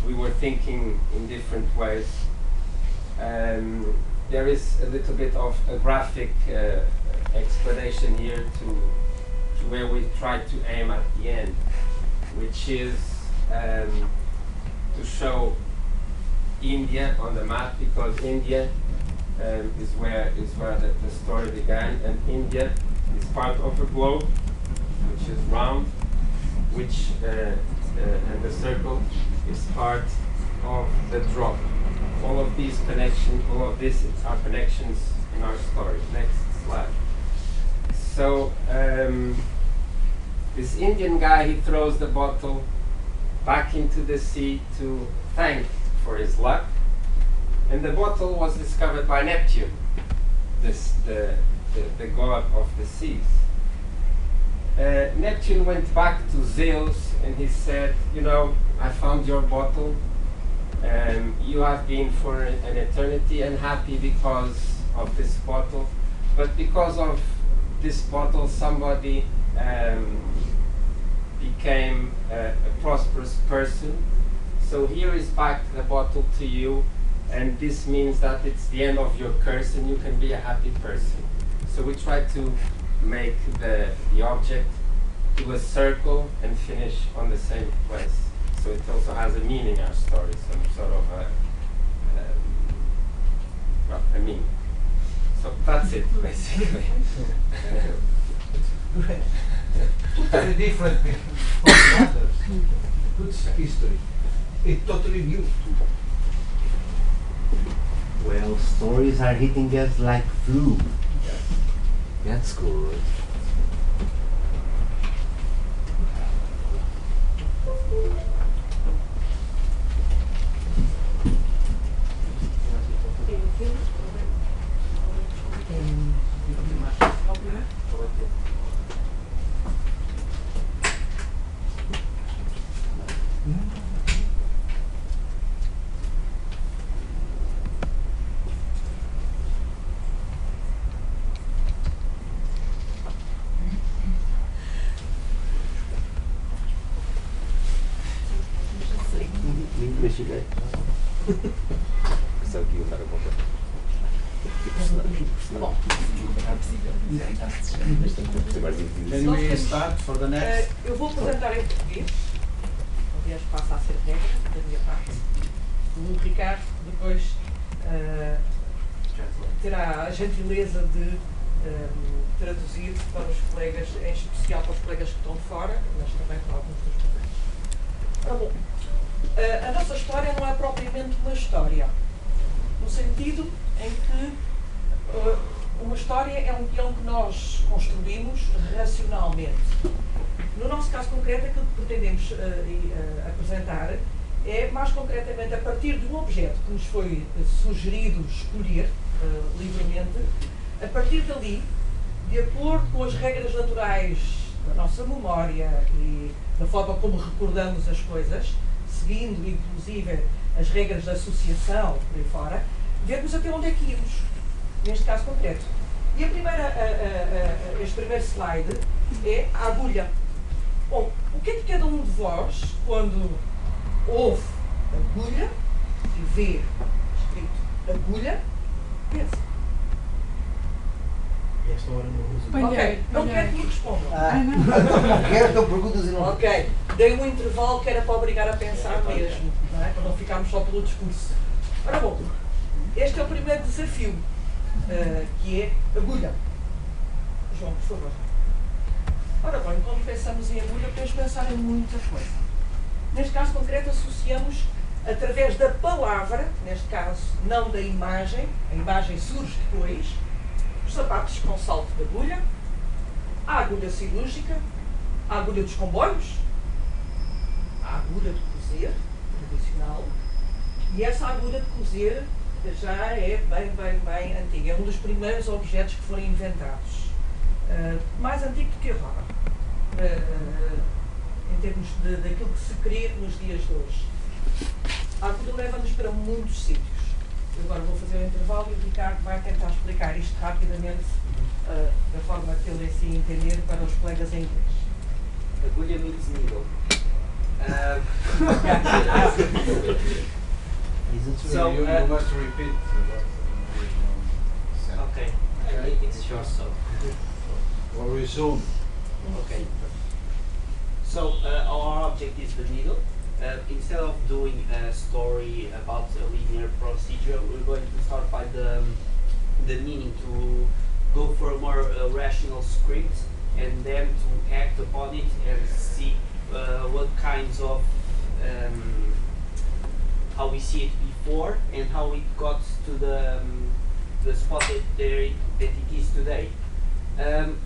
we were thinking in different ways. There is a little bit of a graphic explanation here to where we try to aim at the end, which is to show India on the map, because India is where the story began, and India is part of a globe which is round, which and the circle is part of the drop. All of these connections, all of this are connections in our story. Next slide. So this Indian guy, he throws the bottle back into the sea to thank for his luck, and the bottle was discovered by Neptune, the god of the seas. Neptune went back to Zeus and he said, you know, I found your bottle. You have been for an eternity unhappy because of this bottle, but because of this bottle somebody became a prosperous person. So here is back the bottle to you, and this means that it's the end of your curse and you can be a happy person. So we try to make the object do a circle and finish on the same place. So it also has a meaning, our story, some sort of a meaning. So that's it, basically. Totally different from others. Good history. It's totally new. Well, stories are hitting us like flu. That's good. Eu vou apresentar em português, aliás passa a ser regra da minha parte. O Ricardo depois terá a gentileza de traduzir para os colegas, em especial para os colegas que estão de fora, mas também para alguns dos colegas. Ora bom, a nossa história não é propriamente uma história, no sentido em que uma história é um guião que nós construímos racionalmente. No nosso caso concreto, aquilo que pretendemos apresentar é, mais concretamente, a partir de um objeto que nos foi sugerido escolher livremente, a partir dali, de acordo com as regras naturais da nossa memória e da forma como recordamos as coisas, seguindo inclusive as regras da associação por aí fora, vermos até onde é que íamos, neste caso concreto. E este primeiro slide é a agulha. Bom, o que é que cada um de vós, quando ouve agulha e vê escrito agulha, pensa? Esta hora não uso. Ok, não quero que me respondam. Não quero, então perguntas e não. Ok, dei um intervalo que era para obrigar a pensar mesmo, não é? Para não ficarmos só pelo discurso. Ora bom, este é o primeiro desafio, que é agulha. João, por favor. Ora bem, quando pensamos em agulha, podemos pensar em muita coisa. Neste caso concreto, associamos, através da palavra, neste caso não da imagem, a imagem surge depois, os sapatos com salto de agulha, a agulha cirúrgica, a agulha dos comboios, a agulha de cozer, tradicional, e essa agulha de cozer já é bem antiga, é um dos primeiros objetos que foram inventados. Mais antigo do que agora, em termos daquilo que se crê nos dias de hoje. A agulha leva-nos para muitos sítios. Eu agora vou fazer um intervalo e o Ricardo vai tentar explicar isto rapidamente, da forma que ele assim entender para os colegas em inglês. Agulha means needle. So, you must repeat what the original sentence. okay, it's short, so. Or resume. Okay. So our object is the needle. Instead of doing a story about a linear procedure, we're going to start by the meaning, to go for a more rational script, and then to act upon it and see what kinds of how we see it before and how it got to the spot that it is today.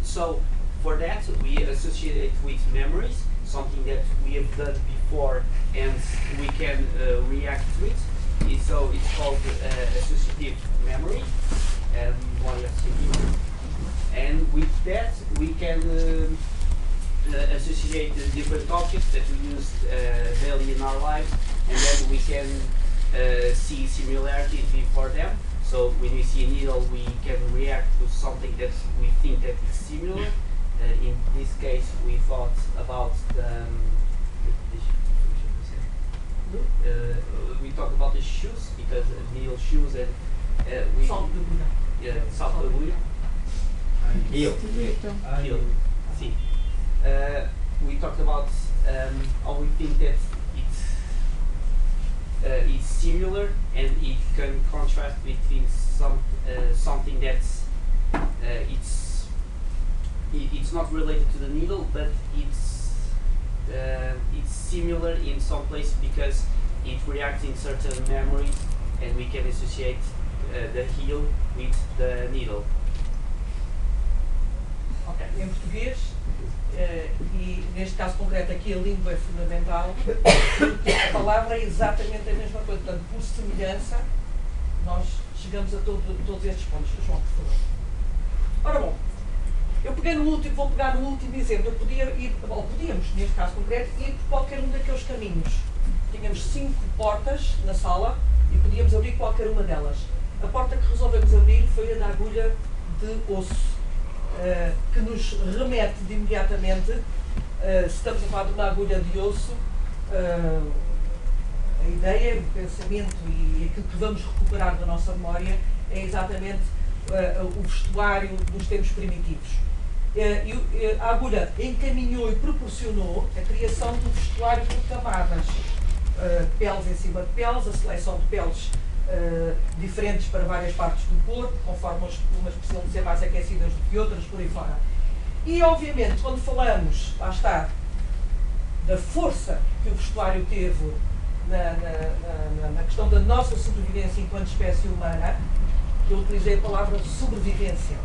So for that we associate it with memories, something that we have done before and we can react to it. So it's called associative memory. And with that we can associate the different objects that we use daily in our lives, and then we can see similarities before them. So when we see a needle, we can react to something that we think that is similar. In this case, we thought about we talked about the shoes, because needle shoes, and we Salto de agulha. salto de agulha. Heel. Heel. See. We talked about how we think that it's similar, and it can contrast between something that's it's not related to the needle, but it's similar in some place because it reacts in certain memories, and we can associate the heel with the needle. Ok, em português, e neste caso concreto aqui a língua é fundamental, porque a palavra é exatamente a mesma coisa, portanto, por semelhança, nós chegamos a todos estes pontos. João, por favor. Ora bom, vou pegar no último exemplo. Eu podia ir, ou podíamos, neste caso concreto, ir por qualquer um daqueles caminhos. Tínhamos 5 portas na sala e podíamos abrir qualquer uma delas. A porta que resolvemos abrir foi a da agulha de osso, que nos remete de imediatamente, se estamos a falar de uma agulha de osso, a ideia, o pensamento e aquilo que vamos recuperar da nossa memória é exatamente o vestuário dos tempos primitivos. A agulha encaminhou e proporcionou a criação do vestuário por camadas, peles em cima de peles, a seleção de peles diferentes para várias partes do corpo, conforme umas precisam de ser mais aquecidas do que outras, por aí fora. E, obviamente, quando falamos, lá está, da força que o vestuário teve na questão da nossa sobrevivência enquanto espécie humana, eu utilizei a palavra sobrevivência.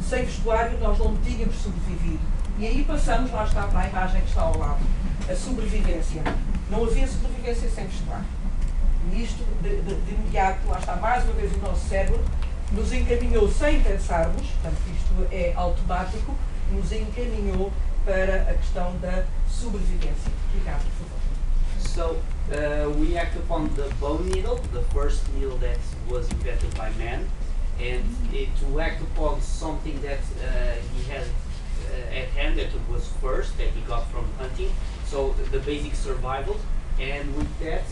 Sem vestuário nós não tínhamos sobrevivido. E aí passamos, lá está, para a imagem que está ao lado, a sobrevivência. Não havia sobrevivência sem vestuário. E isto, de imediato, lá está, mais uma vez o nosso cérebro nos encaminhou sem pensarmos, portanto isto é automático, nos encaminhou para a questão da sobrevivência. Ricardo, por favor. So we act upon the bone needle, the first needle that was invented by man, and to act upon something that he had at hand, that it was first, that he got from hunting, so the basic survival, and with that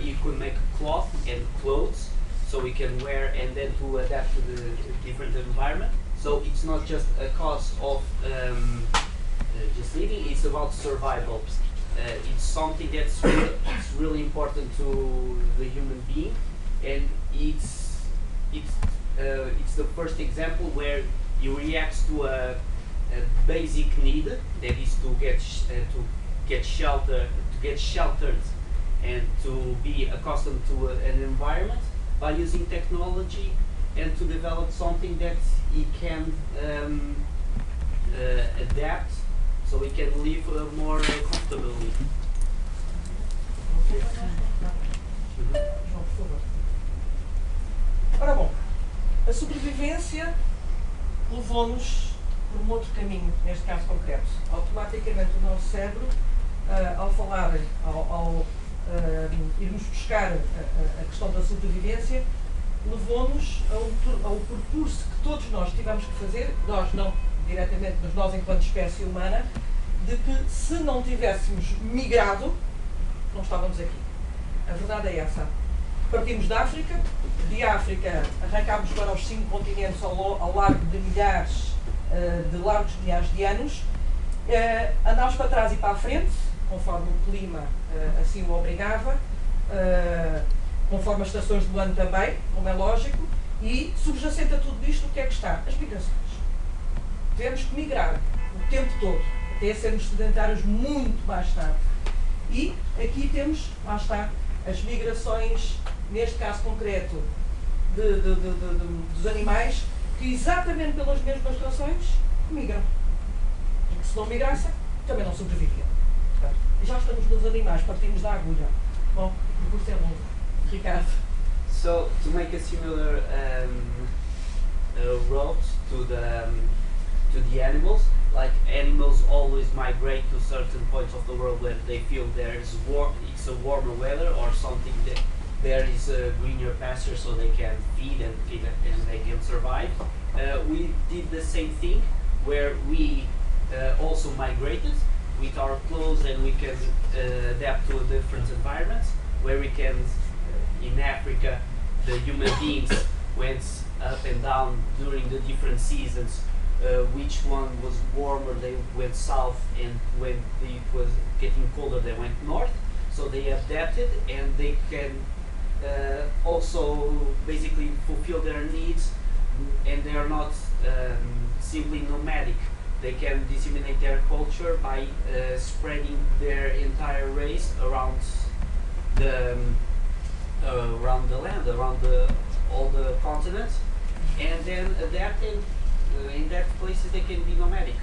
you could make cloth and clothes, so we can wear and then to adapt to the different environment. So it's not just a cause of just living, it's about survival. It's something that's really important to the human being, and it's the first example where you react to a basic need, that is to get sheltered and to be accustomed to an environment, by using technology and to develop something that he can adapt, so we can live more comfortably. João, por favor. Ora bom, a sobrevivência levou-nos por um outro caminho, neste caso concreto. Automaticamente o nosso cérebro, ao falar, ao irmos buscar a questão da sobrevivência, levou-nos ao percurso que todos nós tivemos que fazer, nós não diretamente, mas nós enquanto espécie humana, de que se não tivéssemos migrado, não estávamos aqui. A verdade é essa. Partimos da África, de África arrancámos para os 5 continentes ao largo de milhares de anos. Andámos para trás e para a frente, conforme o clima assim o obrigava, conforme as estações do ano também, como é lógico, e subjacente a tudo isto, o que é que está? As migrações. Tivemos que migrar o tempo todo, até sermos sedentários muito mais tarde. E aqui temos, lá está, as migrações, neste caso concreto, dos animais, que exatamente pelas mesmas razões migram. Porque se não migrassem, também não sobreviviam. Portanto, já estamos nos animais, partimos da agulha. Bom, o curso é longo. Ricardo. So to make a similar route to the animals, like animals always migrate to certain points of the world where they feel it's a warmer weather or something that there is a greener pasture so they can feed and they can survive. We did the same thing where we also migrated with our clothes and we can adapt to different environments where we can, in Africa, the human beings went up and down during the different seasons. Which one was warmer, they went south, and when it was getting colder, they went north. So they adapted, and they can also basically fulfill their needs, and they are not simply nomadic. They can disseminate their culture by spreading their entire race around the land, around all the continents, and then adapting. In that places they can be nomadic.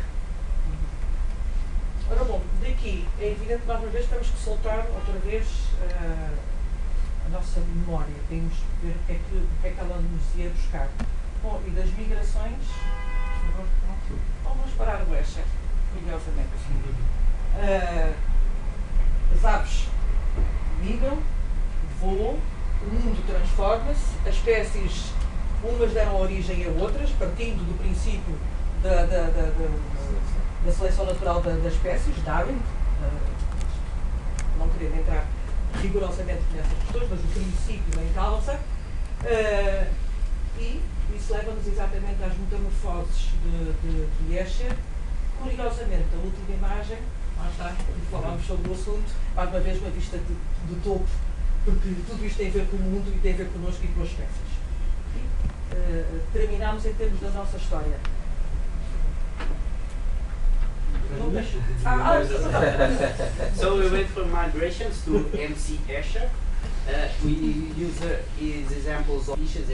Ora bom, daqui é evidente que mais uma vez temos que soltar outra vez a nossa memória, temos que ver o que é que ela nos ia buscar. Bom, e das migrações, por favor, vamos parar o Escher, curiosamente. As aves migram, voam, o mundo transforma-se, as espécies umas deram origem a outras, partindo do princípio da seleção natural das espécies, Darwin, não querendo entrar rigorosamente nessas questões, mas o princípio da causa, e isso leva-nos exatamente às metamorfoses de Escher. Curiosamente, a última imagem, lá está, falámos sobre o assunto, mais uma vez uma vista de topo, porque tudo isto tem a ver com o mundo e tem a ver connosco e com as espécies. Terminamos em termos da nossa história. So we went from migrations to MC Escher. We use his examples of species